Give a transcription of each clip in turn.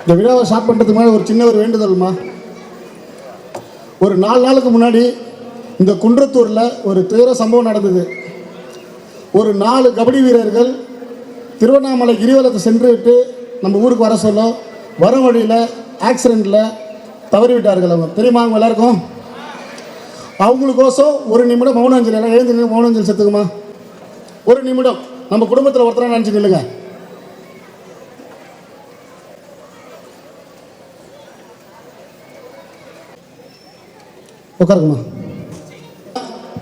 இந்த விழாவை ஸ்டார்ட் பண்ணுறதுக்கு முன்னாடி ஒரு சின்ன ஒரு வேண்டுதல்மா. ஒரு 4 நாளுக்கு முன்னாடி இந்த குன்றத்தூரில் ஒரு துயர சம்பவம் நடந்தது. ஒரு 4 கபடி வீரர்கள் திருவண்ணாமலை கிரிவலத்தை சென்றுவிட்டு நம்ம ஊருக்கு வர சொல்ல வர வழியில் ஆக்சிடெண்ட்டில் தவறிவிட்டார்கள். அவங்க தெரியுமா அவங்க எல்லாருக்கும்? அவங்களுக்கோசம் ஒரு நிமிடம் மௌன அஞ்சலி, எல்லாம் எழுந்து நின்று மௌன அஞ்சலி செத்துக்குமா. ஒரு நிமிடம் நம்ம குடும்பத்தில் ஒருத்தராக நினச்சி நில்லுங்க. உட்காருங்கம்மா.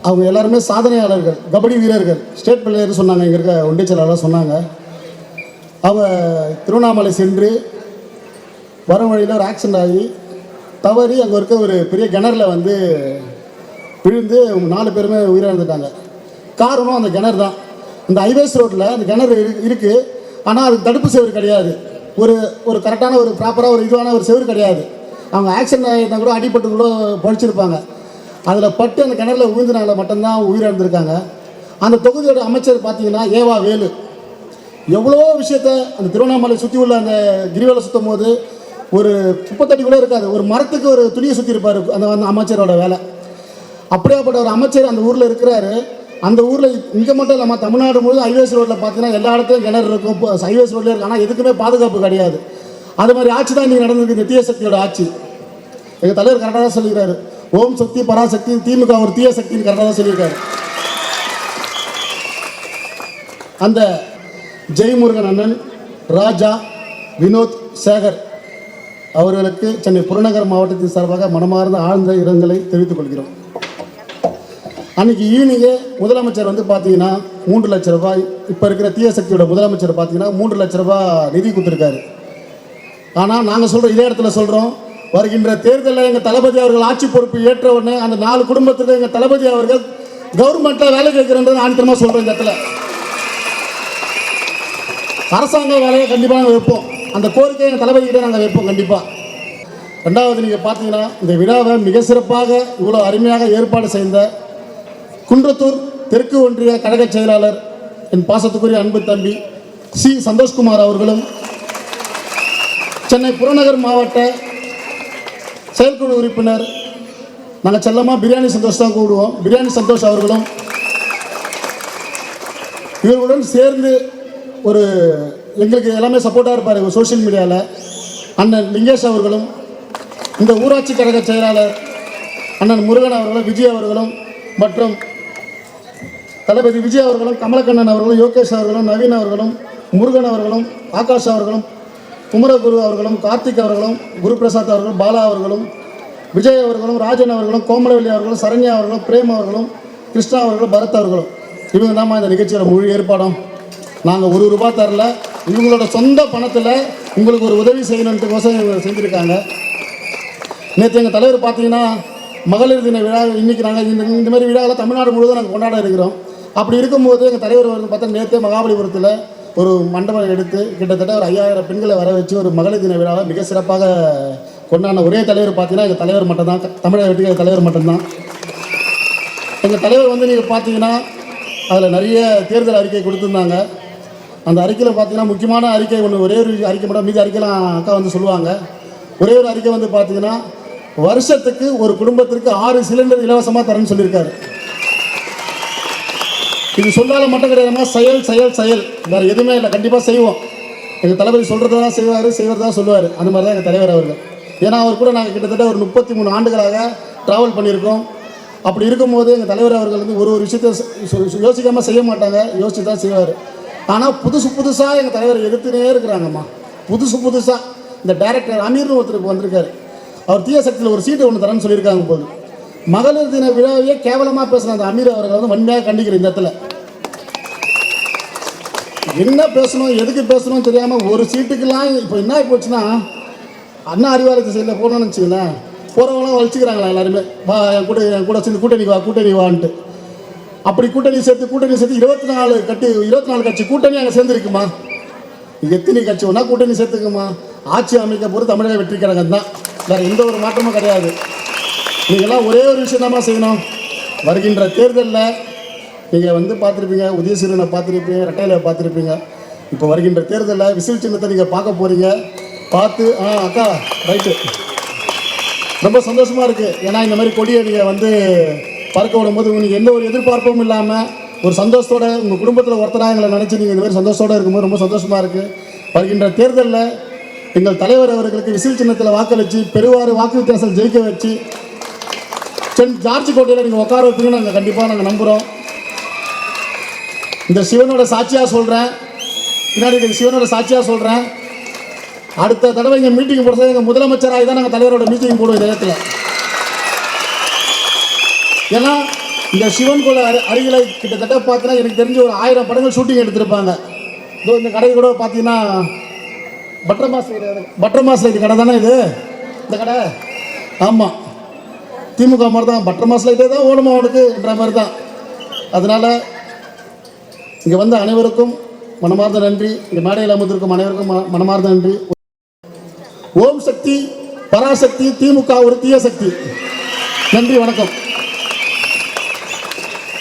அவங்க எல்லாருமே சாதனையாளர்கள், கபடி வீரர்கள், ஸ்டேட் பிளேயர் சொன்னாங்க. இங்கே இருக்க ஒன்றிய செயலாளர் சொன்னாங்க. அவங்க திருவண்ணாமலை சென்று வர வழியில் ஒரு ஆக்சிடெண்ட் ஆகி தவறி அங்கே இருக்க ஒரு பெரிய கிணறுல வந்து விழுந்து 4 பேருமே உயிரிழந்துட்டாங்க. காரணம் அந்த கிணறு தான். இந்த ஹைவேஸ் ரோட்டில் அந்த கிணறு இருக்குது. ஆனால் அதுக்கு தடுப்பு செவரு கிடையாது. ஒரு கரெக்டான ஒரு ப்ராப்பராக ஒரு இதுவான ஒரு செவரு கிடையாது. அவங்க ஆக்சிடென்ட் ஆகிட்டா கூட அடிபட்டு கூட பழிச்சிருப்பாங்க. அதில் பட்டு அந்த கிணறுல விழுந்தனால மட்டும்தான் உயிரிழந்திருக்காங்க. அந்த தொகுதியோட அமைச்சர் பார்த்தீங்கன்னா ஏவா வேலு எவ்வளோ விஷயத்த அந்த திருவண்ணாமலை சுற்றி உள்ள அந்த கிரிவலை சுற்றும் போது ஒரு குப்பத்தடி கூட இருக்காது. ஒரு மரத்துக்கு ஒரு துணியை சுற்றி இருப்பார் அந்த அமைச்சரோட வேலை. அப்படியாப்பட்ட ஒரு அமைச்சர் அந்த ஊரில் இருக்கிறாரு. அந்த ஊரில் இங்கே மட்டும் இல்லாமல் தமிழ்நாடு முழுவதும் ஹைவேஸ் ரோட்டில் பார்த்தீங்கன்னா எல்லா இடத்துலையும் கிணறு இருக்கும், ஹைவேஸ் ரோட்லேயே இருக்கு. ஆனால் எதுக்குமே பாதுகாப்பு கிடையாது. அது மாதிரி ஆட்சி தான் இன்றைக்கி நடந்திருக்கு. இந்த தீய சக்தியோட ஆட்சி. எங்கள் தலைவர் கரெக்டாக தான் சொல்லியிருக்காரு. ஓம் சக்தி பராசக்தி, திமுக ஒரு தீய சக்தின்னு கரெக்டாக தான் சொல்லியிருக்காரு. அந்த ஜெய்முருகன் அண்ணன், ராஜா, வினோத், சேகர் அவர்களுக்கு சென்னை புறநகர் மாவட்டத்தின் சார்பாக மனமார்ந்த ஆழ்ந்த இரங்கலை தெரிவித்துக் கொள்கிறோம். அன்றைக்கி ஈவினிங்கே முதலமைச்சர் வந்து பார்த்தீங்கன்னா 3 லட்ச ரூபாய், இப்போ இருக்கிற தீய சக்தியோட முதலமைச்சர் பார்த்தீங்கன்னா 3 லட்ச ரூபாய் நிதி கொடுத்துருக்காரு. ஆனால் நாங்கள் சொல்கிறோம், இதே இடத்துல சொல்கிறோம், வருகின்ற தேர்தலில் எங்கள் தளபதி அவர்கள் ஆட்சி பொறுப்பு ஏற்ற உடனே அந்த 4 குடும்பத்துக்கு எங்கள் தளபதி அவர்கள் கவர்மெண்ட்டில் வேலை கேட்குறன்றது ஆணித்தரமாக சொல்கிறோம். இந்த இடத்துல அரசாங்க வேலையை கண்டிப்பாக நாங்கள் வைப்போம். அந்த கோரிக்கையை எங்கள் தளபதிக்கிட்டே நாங்கள் வைப்போம் கண்டிப்பாக. 2வது நீங்கள் பார்த்தீங்கன்னா இந்த விழாவை மிக சிறப்பாக இவ்வளோ அருமையாக ஏற்பாடு செய்த குன்றத்தூர் தெற்கு ஒன்றிய கழக செயலாளர் என் பாசத்துக்குரிய அன்பு தம்பி சி சந்தோஷ்குமார் அவர்களும், சென்னை புறநகர் மாவட்ட செயற்குழு உறுப்பினர் நாங்கள் செல்லமாக பிரியாணி சந்தோஷ் தான் கூடுவோம், பிரியாணி சந்தோஷ் அவர்களும், இவர்களுடன் சேர்ந்து ஒரு எங்களுக்கு எல்லாமே சப்போர்ட்டாக இருப்பார் சோஷியல் மீடியாவில் அண்ணன் லிங்கேஷ் அவர்களும், இந்த ஊராட்சி கழக செயலாளர் அண்ணன் முருகன் அவர்களும், விஜய் அவர்களும், மற்றும் தளபதி விஜய் அவர்களும், கமலக்கண்ணன் அவர்களும், யோகேஷ் அவர்களும், நவீன் அவர்களும், முருகன் அவர்களும், ஆகாஷ் அவர்களும், குமரகுரு அவர்களும், கார்த்திக் அவர்களும், குரு பிரசாத் அவர்களும், பாலா அவர்களும், விஜய் அவர்களும், ராஜன் அவர்களும், கோமலவல்லி அவர்களும், சரண்யா அவர்களும், பிரேம் அவர்களும், கிருஷ்ணா அவர்களும், பரத் அவர்களும், இவங்க தான் இந்த நிகழ்ச்சியோட முழு ஏற்பாடும். நாங்கள் ₹1 தரல, இவங்களோட சொந்த பணத்தில் உங்களுக்கு ஒரு உதவி செய்யணுன்றதுக்கோசம் இவங்க செஞ்சுருக்காங்க. நேற்று எங்கள் தலைவர் பார்த்தீங்கன்னா மகளிர் தின விழா, இன்றைக்கி நாங்கள் இந்த மாதிரி விழாவில் தமிழ்நாடு முழுவதும் நாங்கள் கொண்டாட இருக்கிறோம். அப்படி இருக்கும்போது எங்கள் தலைவர் வந்து பார்த்தா நேற்றே மகாபலிபுரத்தில் ஒரு மண்டபம் எடுத்து கிட்டத்தட்ட ஒரு 5000 பெண்களை வர வச்சு ஒரு மகளிர் தின விழாவை மிக சிறப்பாக கொண்டாடின ஒரே தலைவர் பார்த்தீங்கன்னா எங்கள் தலைவர் மட்டும்தான், தமிழக வெற்றிய தலைவர் மட்டும்தான். எங்கள் தலைவர் வந்து நீங்கள் பார்த்தீங்கன்னா அதில் நிறைய தேர்தல் அறிக்கை கொடுத்துருந்தாங்க. அந்த அறிக்கையில் பார்த்தீங்கன்னா முக்கியமான அறிக்கை ஒன்று, ஒரே ஒரு அறிக்கை மட்டும், மீதி அறிக்கைலாம் அக்கா வந்து சொல்லுவாங்க. ஒரே ஒரு அறிக்கை வந்து பார்த்தீங்கன்னா வருஷத்துக்கு ஒரு குடும்பத்திற்கு 6 சிலிண்டர் இலவசமாக தரேன்னு சொல்லியிருக்காரு. இது சொல்லால மட்டும் கிடையாதுமா, செயல் செயல் செயல், வேறு எதுவுமே இல்லை. கண்டிப்பாக செய்வோம். எங்கள் தளபதி சொல்கிறது தான் செய்வார், செய்வது தான் சொல்லுவார். அந்த மாதிரி தான் எங்கள் தலைவர் அவர்கள். ஏன்னா அவர் கூட நாங்கள் கிட்டத்தட்ட ஒரு 33 ஆண்டுகளாக ட்ராவல் பண்ணியிருக்கோம். அப்படி இருக்கும்போது எங்கள் தலைவர் அவர்கள் வந்து ஒரு விஷயத்தை யோசிக்காமல் செய்ய மாட்டாங்க, யோசிச்சு தான் செய்வார். ஆனால் புதுசாக எங்கள் தலைவரை எதிர்த்துனே இருக்கிறாங்கம்மா. புதுசாக இந்த டைரக்டர் அமீர்னு ஒருத்தருக்கு வந்திருக்காரு. அவர் தீய சக்தியில் ஒரு சீட்டு ஒன்று தரேன்னு சொல்லியிருக்காங்க போது. மகளிர் தின விழாவையே கேவலமாக பேசுன அந்த அமீர் அவர்கள் வந்து வன்மையாக கண்டிக்கிற இந்த இடத்துல என்ன பேசணும் எதுக்கு பேசணும்னு தெரியாமல் ஒரு சீட்டுக்கெல்லாம் இப்போ என்ன போச்சுன்னா, அண்ணா அறிவாலயத்தை சைடில் போகணும்னு வச்சுங்களேன், போகிறவங்களாம் வலிச்சுக்கிறாங்களா எல்லாருமே, வா என் கூட சேர்ந்து கூட்டணி வான்ட்டு. அப்படி கூட்டணி சேர்த்து 24 கட்சி கூட்டணி அங்கே சேர்ந்துருக்குமா. எத்தனை கட்சி ஒன்றா கூட்டணி சேர்த்துக்குமா. ஆட்சி அமைக்க போகிறது தமிழக வெற்றி கழகம் தான், வேறு எந்த ஒரு மாற்றமும் கிடையாது. நீங்கள்லாம் ஒரே ஒரு விஷயம் தான் செய்யணும். வருகின்ற தேர்தலில் நீங்கள் வந்து பார்த்துருப்பீங்க, உதயசூரியனை பார்த்துருப்பீங்க, ரெட்டையில பார்த்துருப்பீங்க. இப்போ வருகின்ற தேர்தலில் விசில் சின்னத்தை நீங்கள் பார்க்க போகிறீங்க. பார்த்து அக்கா ரைட்டு, ரொம்ப சந்தோஷமாக இருக்குது. ஏன்னா இந்த மாதிரி கொடியை நீங்கள் வந்து பறக்க விடும்போது உங்களுக்கு எந்த ஒரு எதிர்பார்ப்பும் இல்லாமல் ஒரு சந்தோஷத்தோட உங்கள் குடும்பத்தில் ஒருத்தராக எங்களை நினச்சி நீங்கள் இந்த மாதிரி சந்தோஷத்தோடு இருக்கும்போது ரொம்ப சந்தோஷமாக இருக்குது. வருகின்ற தேர்தலில் எங்கள் தலைவர் அவர்களுக்கு விசில் சின்னத்தில் வாக்களித்து பெருவாறு வாக்கு வித்தியாசம் ஜெயிக்க வச்சு சென்ட் ஜார்ஜ் கோட்டையில் நீங்கள் உட்கார வைப்பீங்கன்னு நாங்கள் கண்டிப்பாக நாங்கள் நம்புகிறோம். இந்த சிவனோட சாட்சியாக சொல்கிறேன், பின்னாடி இந்த சிவனோட சாட்சியாக சொல்கிறேன், அடுத்த தடவை இங்கே மீட்டிங் போடுறது எங்கள் முதலமைச்சராக தான் நாங்கள் தலைவரோட மீட்டிங் போடுவோம் இந்த இடத்துல. ஏன்னா இந்த சிவன் கோயில் அருகில் கிட்டத்தட்ட பார்த்தீங்கன்னா எனக்கு தெரிஞ்ச ஒரு 1000 படங்கள் ஷூட்டிங் எடுத்திருப்பாங்க. இதோ இந்த கடை கூட பார்த்தீங்கன்னா பட்டர் மாஸ் லைட் கடை தானே இது, இந்த கடை. ஆமாம், திமுக மாதிரி தான், பட்டர் மாஸ் லைட்டே தான் ஓடுமா அவனுக்குன்ற மாதிரி தான். அதனால் இங்கே வந்த அனைவருக்கும் மனமார்ந்த நன்றி. இங்கே மேடையில் அமர்ந்திருக்கும் அனைவருக்கும் மனமார்ந்த நன்றி. ஓம் சக்தி பராசக்தி, திமுக ஒரு தீய சக்தி. நன்றி, வணக்கம்.